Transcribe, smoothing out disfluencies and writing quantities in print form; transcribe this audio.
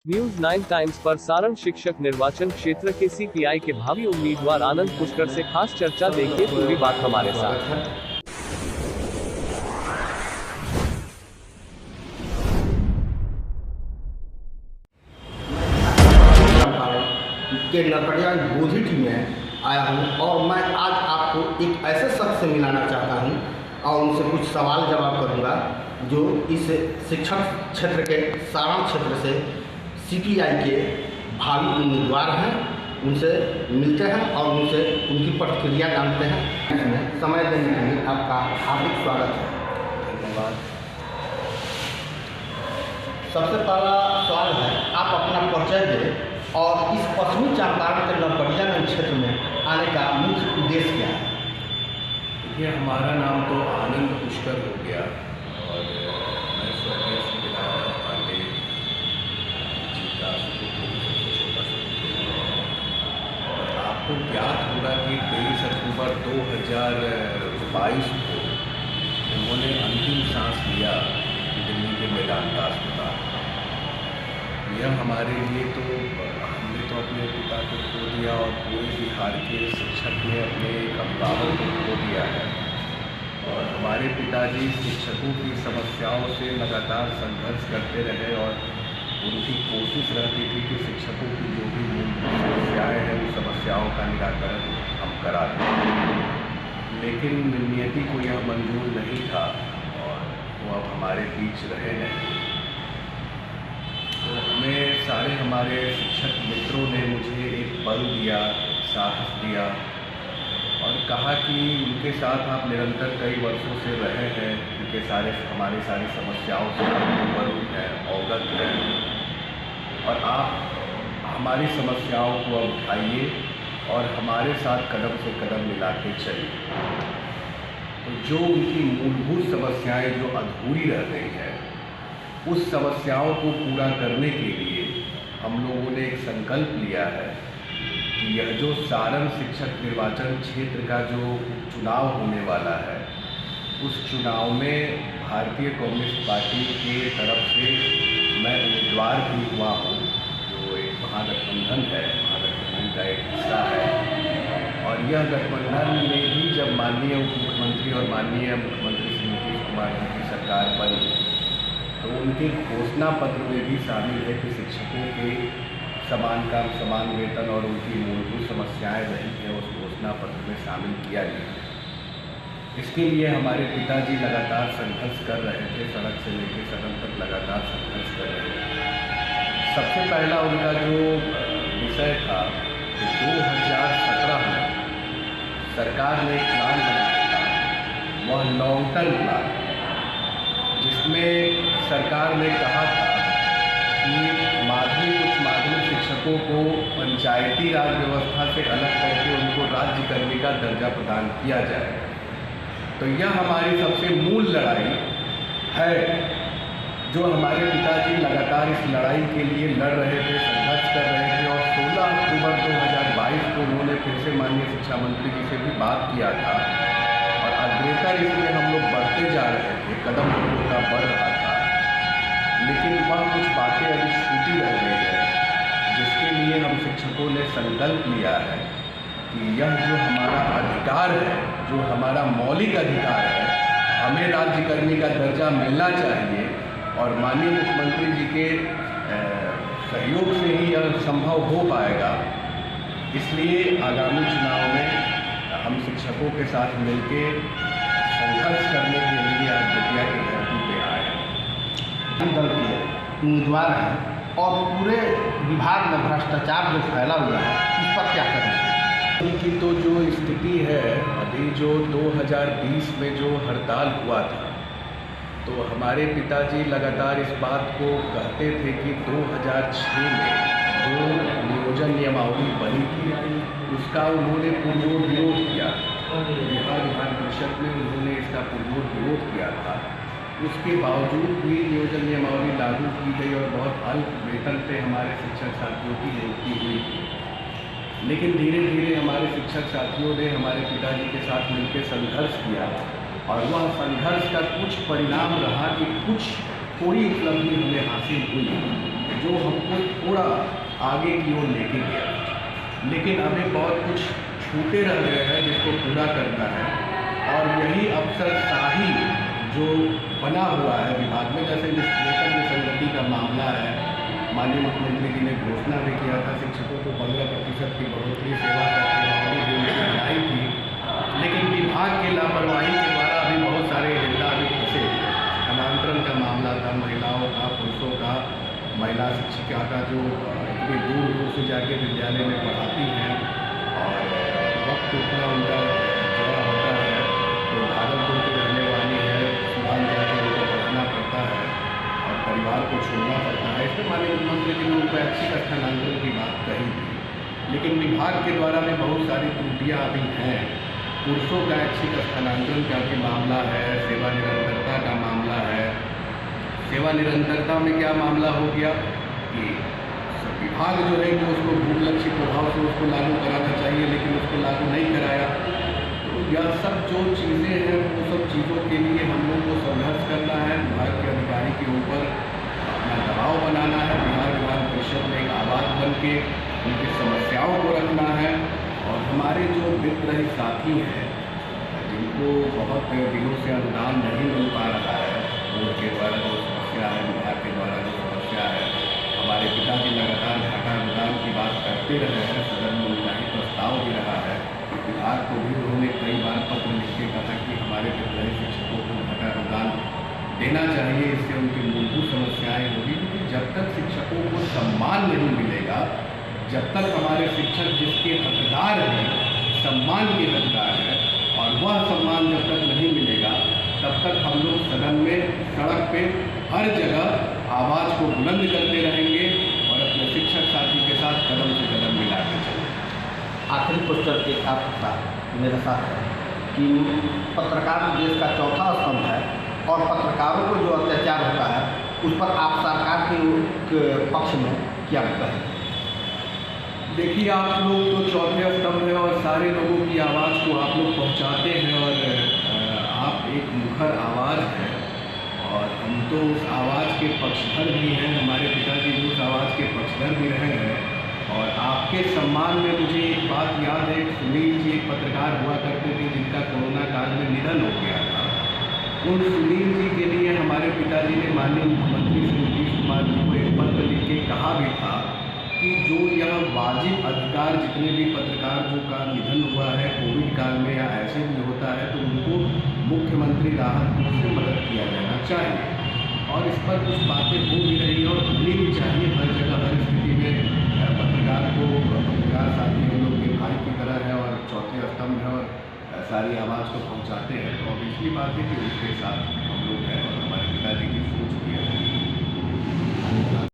News 9 times पर सारण शिक्षक निर्वाचन क्षेत्र के सीपीआई के भावी उम्मीदवार आनंद पुष्कर से खास चर्चा। देखिए पूरी बात हमारे साथ। के नरकटिया बोधिट में आया हूँ और मैं आज आपको एक ऐसे शख्स से मिलाना चाहता हूँ और उनसे कुछ सवाल जवाब करूँगा जो इस शिक्षक क्षेत्र के सारण क्षेत्र से सीपीआई के भावी उम्मीदवार हैं। उनसे मिलते हैं और उनसे उनकी प्रतिक्रिया जानते हैं। इसमें समय देने के लिए आपका हार्दिक स्वागत है। धन्यवाद। सबसे पहला सवाल है, आप अपना परिचय दें और इस पश्चिमी चंपारण के नरकटियागंज क्षेत्र में आने का मुख्य उद्देश्य क्या है? देखिए, हमारा नाम तो आनंद पुष्कर हो गया और मैं स्वर्गीय विधायक पांडे जी का छोटा सा और आपको ज्ञात होगा कि 23 अक्टूबर 2022 को उन्होंने अंतिम सांस लिया दिल्ली के मेदांता अस्पताल। यह हमारे लिए तो हमने तो अपने पिता को खो दिया और पूरे बिहार के शिक्षक ने अपने एक अभिभावक को खो दिया है और हमारे पिताजी शिक्षकों की समस्याओं से लगातार संघर्ष करते रहे और उनकी कोशिश रहती थी कि शिक्षकों की जो भी मूलभूत समस्याएँ हैं उन समस्याओं का निराकरण हम करा दें, लेकिन नियति को यह मंजूर नहीं था और वो अब हमारे बीच रहे नहीं। तो हमें सारे हमारे शिक्षक मित्रों ने मुझे एक बल दिया, साहस दिया और कहा कि उनके साथ आप निरंतर कई वर्षों से रहे हैं, उनके हमारी सारी समस्याओं से रूबरू हैं, अवगत हैं और आप हमारी समस्याओं को अब उठाइए और हमारे साथ कदम से कदम मिला के चलिए। तो जो उनकी मूलभूत समस्याएं जो अधूरी रह गई हैं, उस समस्याओं को पूरा करने के लिए हम लोगों ने एक संकल्प लिया है कि यह जो सारण शिक्षक निर्वाचन क्षेत्र का जो चुनाव होने वाला है, उस चुनाव में भारतीय कम्युनिस्ट पार्टी के तरफ से मैं उम्मीदवार भी हुआ हूँ, जो एक महागठबंधन है, महागठबंधन का एक हिस्सा है। और यह गठबंधन में भी जब माननीय उप मुख्यमंत्री और माननीय मुख्यमंत्री श्री नीतीश कुमार जी की सरकार बनी तो उनके घोषणा पत्र में भी शामिल है कि शिक्षकों के समान काम समान वेतन और उनकी मूलभूत समस्याएं रही हैं, उस घोषणा पत्र में शामिल किया गया। इसके लिए हमारे पिताजी लगातार संघर्ष कर रहे थे, सड़क से लेकर सदन तक लगातार संघर्ष कर रहे थे। सबसे पहला उनका जो विषय था कि 2017 में सरकार ने एक प्लान बनाया था, वह लॉन्ग टर्म प्लान, जिसमें सरकार ने कहा था कि कुछ माध्यमिक शिक्षकों को पंचायती राज व्यवस्था से अलग करके उनको राज्य कर्मी का दर्जा प्रदान किया जाए। तो यह हमारी सबसे मूल लड़ाई है, जो हमारे पिताजी लगातार इस लड़ाई के लिए लड़ रहे थे, संघर्ष कर रहे थे और 16 अक्टूबर 2022 को उन्होंने फिर से माननीय शिक्षा मंत्री जी से भी बात किया था और अग्रेसर इसमें हम लोग बढ़ते जा रहे थे, कदम हम लोग का बढ़ रहा था, लेकिन वह कुछ बातें अभी छूटी रह गई है, जिसके लिए हम शिक्षकों ने संकल्प लिया है कि यह जो हमारा अधिकार है, जो हमारा मौलिक अधिकार है, हमें राज्यकर्मी का दर्जा मिलना चाहिए और माननीय मुख्यमंत्री जी के सहयोग से ही यह संभव हो पाएगा। इसलिए आगामी चुनाव में हम शिक्षकों के साथ मिलकर संघर्ष करने के लिए आज बेतिया की धरती पे आए हैं। दल के उम्मीदवार हैं और पूरे विभाग में भ्रष्टाचार जो फैला हुआ है, इस पर क्या करेंगे? इनकी तो जो स्थिति है, अभी जो 2020 में जो हड़ताल हुआ था, तो हमारे पिताजी लगातार इस बात को कहते थे कि 2006 में जो नियोजन नियमावली बनी थी उसका उन्होंने पुरजोर विरोध किया। बिहार विधान परिषद में उन्होंने इसका पुरजोर विरोध किया था। उसके बावजूद भी नियोजन नियमावली लागू की गई और बहुत अल्प वेतन पे हमारे शिक्षक साथियों की नियुक्ति हुई थी। लेकिन धीरे धीरे हमारे शिक्षक साथियों ने हमारे पिताजी के साथ मिलकर संघर्ष किया और वह संघर्ष का कुछ परिणाम रहा कि कुछ थोड़ी उपलब्धि हमें हासिल हुई, जो हमको थोड़ा आगे की ओर लेके गया, लेकिन अभी बहुत कुछ छूटे रह गए हैं जिसको पूरा करना है। और यही अफसरशाही जो बना हुआ है विभाग में, जैसे वेतन विसंगति का मामला है, माननीय मुख्यमंत्री जी ने घोषणा भी किया था शिक्षकों को 15% की बढ़ोतरी, सेवा कर भी बनाई थी, लेकिन विभाग की लापरवाही के द्वारा अभी बहुत सारे एजेंडा अभी फंसे। स्थानांतरण का मामला था, महिलाओं का, पुरुषों का, महिला शिक्षिका का जो इतनी दूर दूर से जाके विद्यालय में पढ़ाती हैं और वक्त उतना उनका जया होता है, तो भागलपुर की रहने वाली है, सुबह जाके उनको पढ़ाना पड़ता है और परिवार को छोड़ना पड़ता है। इसमें माननीय मुख्यमंत्री जी ने उनको ऐच्छिक स्थानांतरण की बात कही थी, लेकिन विभाग के द्वारा भी बहुत सारी त्रुटियाँ अभी हैं। पुरुषों का ऐच्छिक स्थानांतरण का भी मामला है, सेवा निरंतरता का मामला है। सेवा निरंतरता में क्या मामला हो गया कि विभाग जो है कि उसको भूख लक्ष्य प्रभाव से उसको लागू कराना चाहिए, लेकिन उसको लागू नहीं कराया। तो यह सब जो चीज़ें हैं वो सब चीज़ों के लिए हम लोग को संघर्ष करना है, विभाग के अधिकारी के ऊपर अपना दबाव बनाना है, बिहार विधान परिषद में एक आवाज़ बन के उनकी समस्याओं को रखना है। और हमारे जो मित्र साथी हैं जिनको बहुत दिनों से अनुदान नहीं मिल पा रहा है, बोर्ड के द्वारा जो समस्या है, विभाग के द्वारा जो समस्या है, हमारे पिताजी लगातार घाटा अनुदान की बात करते रहे हैं, सदन में उनका ही प्रस्ताव भी रहा है। विभाग को भी उन्होंने कई बार पत्र लिख के कहा कि हमारे विद्यालय शिक्षकों को घाटा अनुदान देना चाहिए, इससे उनकी मूलभूत समस्याएँ होगी। क्योंकि जब तक शिक्षकों को सम्मान नहीं मिलेगा, जब तक हमारे शिक्षक जिसके हकदार हैं, सम्मान के हकदार हैं, और वह सम्मान जब तक नहीं मिलेगा तब तक हम लोग सदन में, सड़क पे, हर जगह आवाज़ को बुलंद करते रहेंगे और अपने शिक्षक साथी के साथ कदम से कदम मिला के चलेंगे। आखिरी क्वेश्चन एक आपका मेरे साथ है कि पत्रकार देश का चौथा स्तंभ है और पत्रकारों को जो अत्याचार होता है उस पर आप सरकार के पक्ष में क्या कहें? देखिए, आप लोग तो चौथे स्तंभ है और सारे लोगों की आवाज़ को आप लोग पहुंचाते हैं और आप एक मुखर आवाज़ है और हम तो उस आवाज़ के पक्षधर भी हैं। हमारे पिताजी भी उस आवाज़ के पक्षधर भी रहे हैं। और आपके सम्मान में मुझे एक बात याद है, सुनील जी एक पत्रकार हुआ करते थे जिनका कोरोना काल में निधन हो गया था। उन सुनील जी के लिए हमारे पिताजी ने माननीय मुख्यमंत्री श्री नीतीश कुमार जी को एक पत्र लिख के कहा भी था कि जो यह वाजिब अधिकार जितने भी पत्रकारों का निधन हुआ है कोविड काल में या ऐसे भी होता है, तो उनको मुख्यमंत्री राहत कोष से मदद किया जाना चाहिए। और इस पर कुछ बातें हो भी रही और होनी भी चाहिए। हर जगह हर स्थिति में पत्रकार साथी हम लोग के भाई की तरह है और चौथे स्तंभ है और सारी आवाज़ को पहुँचाते हैं। तो अब इसलिए बात है कि उसके साथ